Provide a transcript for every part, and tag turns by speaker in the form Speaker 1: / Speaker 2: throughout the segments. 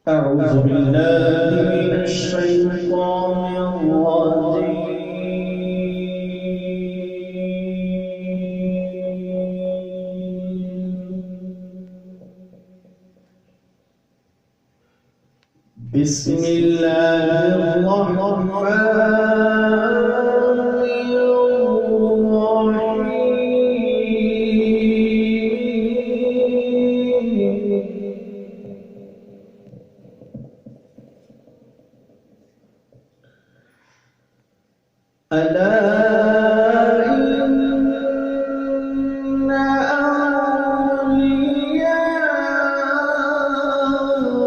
Speaker 1: أعوذ بالله من الشيطان الرجيم. بسم الله الرحمن ألا إن أولياء الله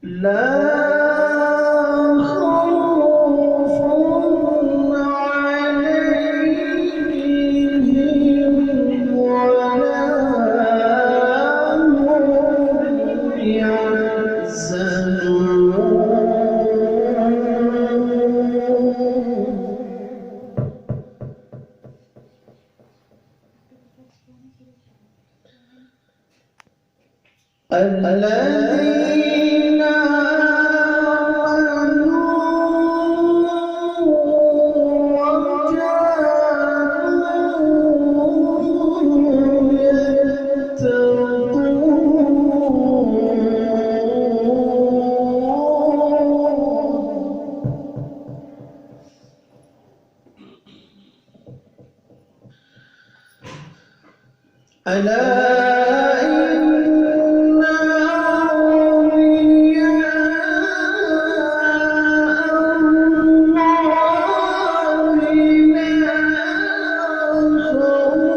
Speaker 1: لا خوف عليهم ولا هم يحزنون. الذين ألا إن أولياء الله لا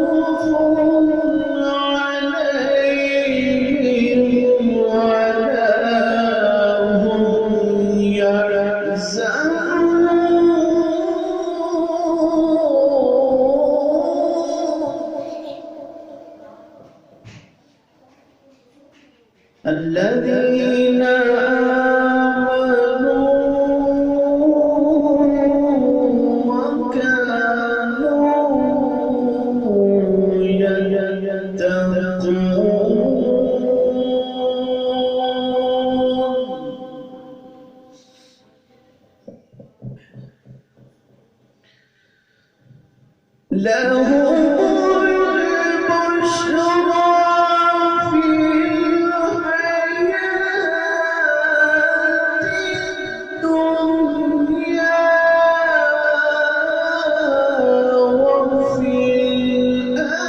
Speaker 1: خوف عليهم ولا هم يحزنون. الذين آمنوا وكانوا يتقون لهم البشرى في الحياة الدنيا وفي الآخرة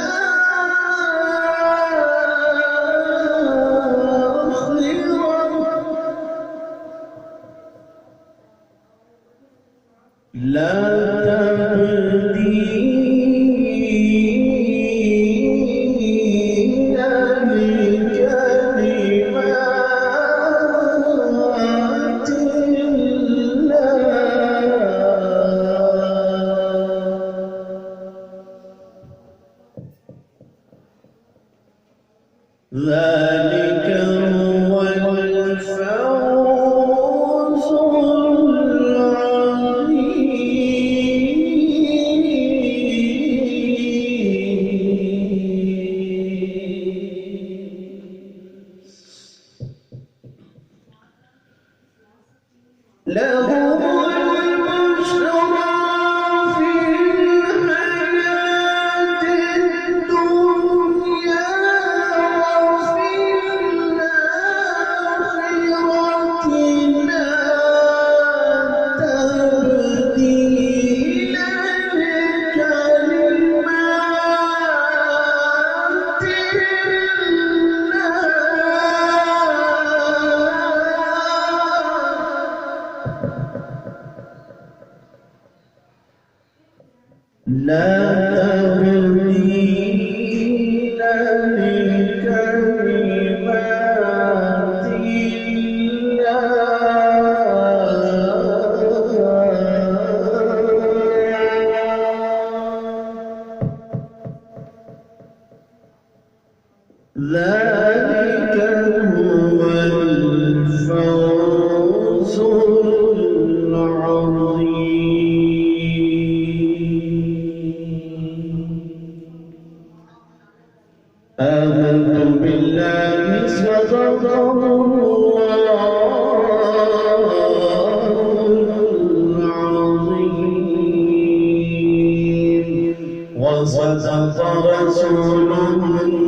Speaker 1: لا تبديل لكلمات الله. ذلك هو الفوز لهم البشرى في الحياة الدنيا وفي الآخرة لا تبديل لكلمات الله. لا تبديل لكلمات الله. ذلك هو آمنت بالله صدق الله العظيم وصدق رسوله